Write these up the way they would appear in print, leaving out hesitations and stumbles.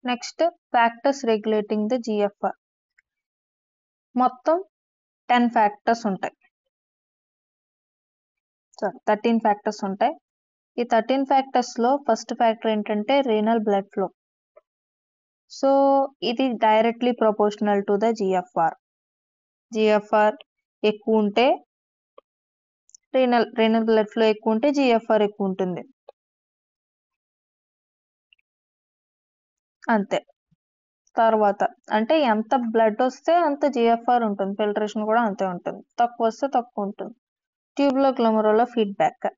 Next factors regulating the GFR. మొత్తం 10 factors ఉంటాయి, 13 factors ఉంటాయి. ఈ 13 ఫ్యాక్టర్స్లో ఫస్ట్ ఫ్యాక్టర్ ఏంటంటే రీనల్ బ్లడ్ ఫ్లో. సో ఇది directly proportional to the GFR. GFR ఎక్కువ ఉంటే రీనల్ బ్లడ్ ఫ్లో ఎక్కువ ఉంటే జిఎఫ్ఆర్ ఎక్కువ ఉంటుంది, అంతే. తర్వాత అంటే ఎంత బ్లడ్ వస్తే అంత జిఎఫ్ఆర్ ఉంటుంది, ఫిల్టరేషన్ కూడా అంతే ఉంటుంది. తక్కువ వస్తే తక్కువ ఉంటుంది. ట్యూబ్లో గ్లోమరులర్ ఫీడ్బ్యాక్,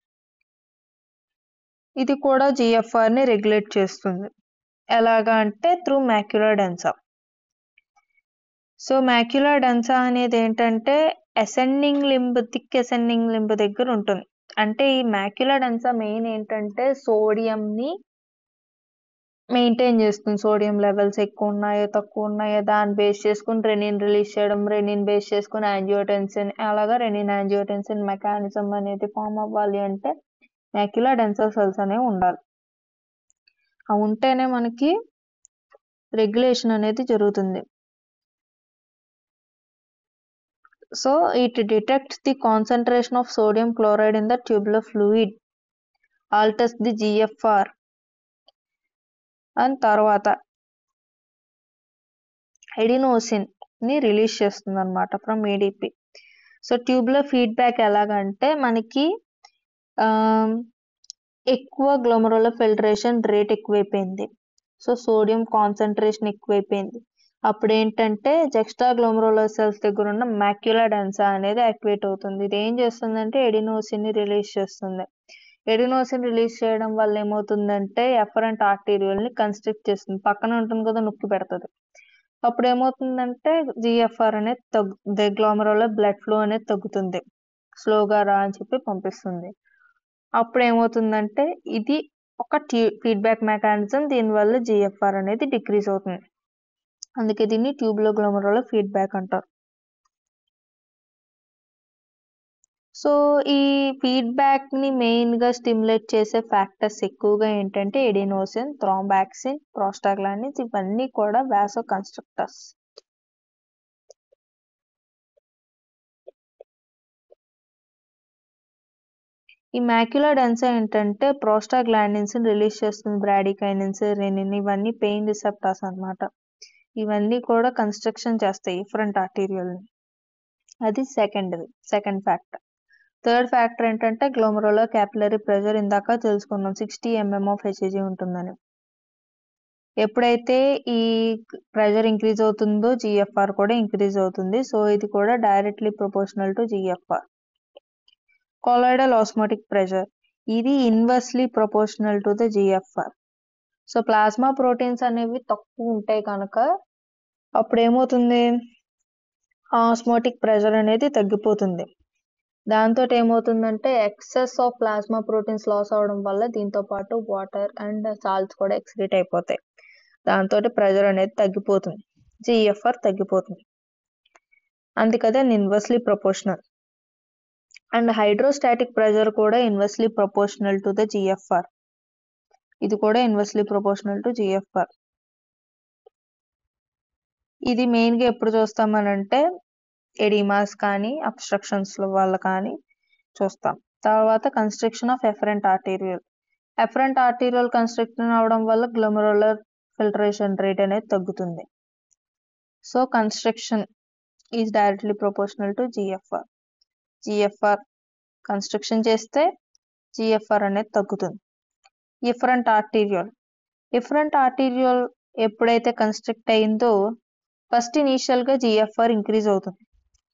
ఇది కూడా జిఎఫ్ఆర్ ని రెగ్యులేట్ చేస్తుంది. ఎలాగా అంటే త్రూ మాక్యులర్ డెన్సా. సో మాక్యులర్ డెన్సా అనేది ఏంటంటే థిక్ అసెండింగ్ లింబ్ దగ్గర ఉంటుంది. అంటే ఈ మాక్యులర్ డెన్సా మెయిన్ ఏంటంటే సోడియంని మెయింటైన్ చేస్తుంది. సోడియం లెవెల్స్ ఎక్కువ ఉన్నాయో తక్కువ ఉన్నాయో దాన్ని బేస్ చేసుకుని రెనిన్ రిలీజ్ చేయడం, రెనిన్ బేస్ చేసుకుని యాంజియోటెన్సిన్, అలాగా రెనిన్ యాంజియోటెన్సిన్ మెకానిజం అనేది ఫామ్ అవ్వాలి అంటే మాక్యులర్ డెన్సా సెల్స్ అనేవి ఉండాలి. అవి ఉంటేనే మనకి రెగ్యులేషన్ అనేది జరుగుతుంది. So it detects the concentration of sodium chloride in the tubular fluid, altars the GFR. And తర్వాత ఎడినోసిన్ ని రిలీజ్ చేస్తుంది అనమాట from ADP. So tubular feedback ఎలాగంటే మనకి ఎక్కువ గ్లోమరులర్ ఫిల్టరేషన్ రేట్ ఎక్కువైపోయింది, సో సోడియం కాన్సన్ట్రేషన్ ఎక్కువైపోయింది. అప్పుడు ఏంటంటే జెక్స్ట్రా గ్లోమరులర్ సెల్స్ దగ్గర ఉన్న మాక్యులర్ డెన్సా అనేది యాక్టివేట్ అవుతుంది. ఇది ఏం చేస్తుందంటే ఎడినోసిన్ ని రిలీజ్ చేస్తుంది. ఎడినోసిన్ రిలీజ్ చేయడం వల్ల ఏమవుతుందంటే ఎఫరెంట్ ఆర్టీరియల్ ని కన్స్ట్రిక్ట్ చేస్తుంది, పక్కన ఉంటుంది కదా నొక్కి పెడుతుంది. అప్పుడు ఏమవుతుందంటే జిఎఫ్ఆర్ అనేది గ్లోమరులర్ బ్లడ్ ఫ్లో అనేది తగ్గుతుంది, స్లోగా రా అని చెప్పి పంపిస్తుంది. అప్పుడు ఏమవుతుందంటే ఇది ఒక ఫీడ్బ్యాక్ మెకానిజం, దీనివల్ల జిఎఫ్ఆర్ అనేది డిక్రీజ్ అవుతుంది. అందుకే దీన్ని ట్యూబులో గ్లోమరులర్ ఫీడ్బ్యాక్ అంటారు. సో ఈ ఫీడ్బ్యాక్ ని మెయిన్ గా స్టిమ్యులేట్ చేసే ఫ్యాక్టర్స్ ఎక్కువగా ఏంటంటే ఎడినోసిన్, థ్రోంబాక్సిన్, ప్రోస్టాగ్లాండిన్స్, ఇవన్నీ కూడా వాసో కన్స్ట్రక్టర్స్. ఈ మాక్యులర్ డెన్సా ఏంటంటే ప్రోస్టాగ్లాండిన్స్ రిలీజ్ చేస్తుంది, బ్రాడికైనిన్స్, రెనిన్, ఇవన్నీ పెయిన్ రిసెప్టార్స్ అన్నమాట. ఇవన్నీ కూడా కన్స్ట్రక్షన్ చేస్తాయి ఫ్రంట్ ఆర్టీరియల్ ని. అది సెకండ్ ఫ్యాక్టర్. థర్డ్ ఫ్యాక్టర్ ఏంటంటే గ్లోమరులర్ క్యాపిలరీ ప్రెషర్. ఇందాక తెలుసుకున్నాం 60 mm ఆఫ్ హెచ్జీ ఉంటుందని. ఎప్పుడైతే ఈ ప్రెషర్ ఇంక్రీజ్ అవుతుందో జిఎఫ్ఆర్ కూడా ఇంక్రీజ్ అవుతుంది. సో ఇది కూడా directly proportional to GFR. Colloidal osmotic pressure, ఇది inversely proportional to the GFR. So plasma proteins అనేవి తక్కువ ఉంటాయి కనుక అప్పుడు ఏమవుతుంది, ఆస్మోటిక్ ప్రెషర్ అనేది తగ్గిపోతుంది. దాంతో ఏమవుతుందంటే excess of plasma proteins loss అవడం వల్ల దీంతో పాటు వాటర్ అండ్ సాల్ట్స్ కూడా ఎక్స్క్రీట్ అయిపోతాయి. దాంతో ప్రెషర్ అనేది తగ్గిపోతుంది, జిఎఫ్ఆర్ తగ్గిపోతుంది. అందుకదే inversely proportional. And hydrostatic pressure కూడా inversely proportional to the GFR. ఇది కూడా ఇన్వర్స్లీ ప్రపోర్షనల్ టు జిఎఫ్ఆర్. ఇది మెయిన్ గా ఎప్పుడు చూస్తామనంటే ఎడిమాస్ కానీ అబ్స్ట్రక్షన్స్ వల్ల కానీ చూస్తాం. తర్వాత construction of efferent arterial. Efferent arterial construction అవడం వల్ల గ్లోమరులర్ ఫిల్టరేషన్ రేట్ అనేది తగ్గుతుంది. So construction is directly proportional to GFR. GFR construction చేస్తే జిఎఫ్ఆర్ అనేది తగ్గుతుంది. ఎఫరెంట్ ఆర్టీరియల్ ఎప్పుడైతే కన్స్ట్రక్ట్ అయిందో ఫస్ట్ ఇనీషియల్ గా జిఎఫ్ఆర్ ఇంక్రీజ్ అవుతుంది,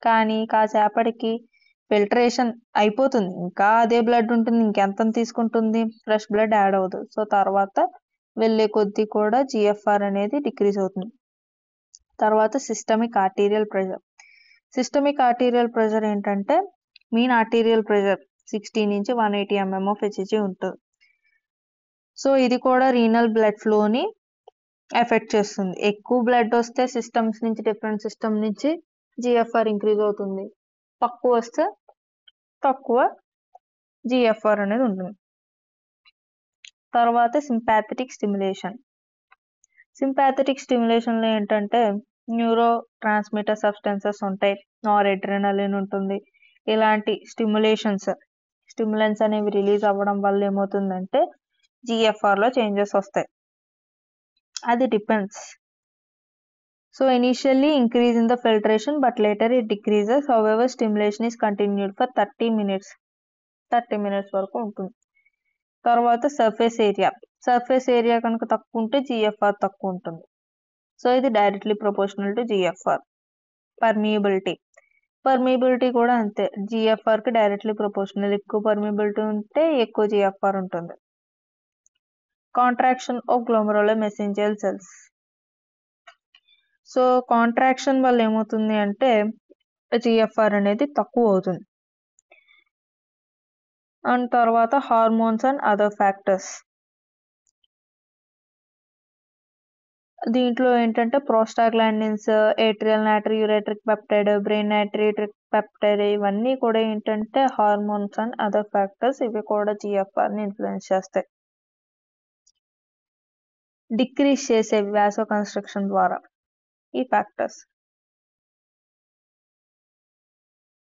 కానీ కాసేపటికి ఫిల్టరేషన్ అయిపోతుంది, ఇంకా అదే బ్లడ్ ఉంటుంది, ఇంకెంత తీసుకుంటుంది, ఫ్రెష్ బ్లడ్ యాడ్ అవుతుంది. సో తర్వాత వెళ్ళే కొద్దీ కూడా జిఎఫ్ఆర్ అనేది డిక్రీజ్ అవుతుంది. తర్వాత systemic arterial pressure. Systemic arterial pressure ఏంటంటే మీన్ ఆర్టీరియల్ ప్రెషర్ 60 నుంచి 180 mm ఆఫ్ హెచ్జీ ఉంటుంది. సో ఇది కూడా రీనల్ బ్లడ్ ఫ్లోని ఎఫెక్ట్ చేస్తుంది. ఎక్కువ బ్లడ్ వస్తే సిస్టమ్స్ నుంచి, డిఫరెంట్ సిస్టమ్ నుంచి జిఎఫ్ఆర్ ఇంక్రీజ్ అవుతుంది, తక్కువ వస్తే తక్కువ జిఎఫ్ఆర్ అనేది ఉంటుంది. తర్వాత సింపాథెటిక్ స్టిమ్యులేషన్. సింపాథెటిక్ స్టిమ్యులేషన్లో ఏంటంటే న్యూరో ట్రాన్స్మిటర్ సబ్స్టెన్సెస్ ఉంటాయి, నార్ ఎడ్రెనలిన్ ఉంటుంది. ఇలాంటి స్టిమ్యులెంట్స్ అనేవి రిలీజ్ అవ్వడం వల్ల ఏమవుతుందంటే జిఎఫ్ఆర్లో చేంజెస్ వస్తాయి. అది depends. So initially increase in the filtration but later it decreases. However, stimulation is continued for 30 minutes. 30 minutes వరకు ఉంటుంది. తర్వాత సర్ఫేస్ ఏరియా కనుక తక్కువ ఉంటే జిఎఫ్ఆర్ తక్కువ ఉంటుంది. సో ఇది directly proportional to GFR. Permeability కూడా అంతే, జిఎఫ్ఆర్కి డైరెక్ట్లీ ప్రపోర్షనల్. ఎక్కువ పర్మియబిలిటీ ఉంటే ఎక్కువ జిఎఫ్ఆర్ ఉంటుంది. Contraction of glomerular mesangial cells. So contraction వల్ల ఏమవుతుంది అంటే జిఎఫ్ఆర్ అనేది తక్కువ అవుతుంది. అండ్ తర్వాత హార్మోన్స్ అండ్ అదర్ ఫ్యాక్టర్స్. దీంట్లో ఏంటంటే prostaglandins, atrial natriuretic peptide, brain natriuretic peptide, ఇవన్నీ కూడా ఏంటంటే హార్మోన్స్ అండ్ అదర్ ఫ్యాక్టర్స్. ఇవి కూడా జిఎఫ్ఆర్ని ఇన్ఫ్లుయెన్స్ చేస్తాయి. డిక్రీజ్ చేసేవి వాసో కన్స్ట్రక్షన్ ద్వారా ఈ ఫ్యాక్టర్స్.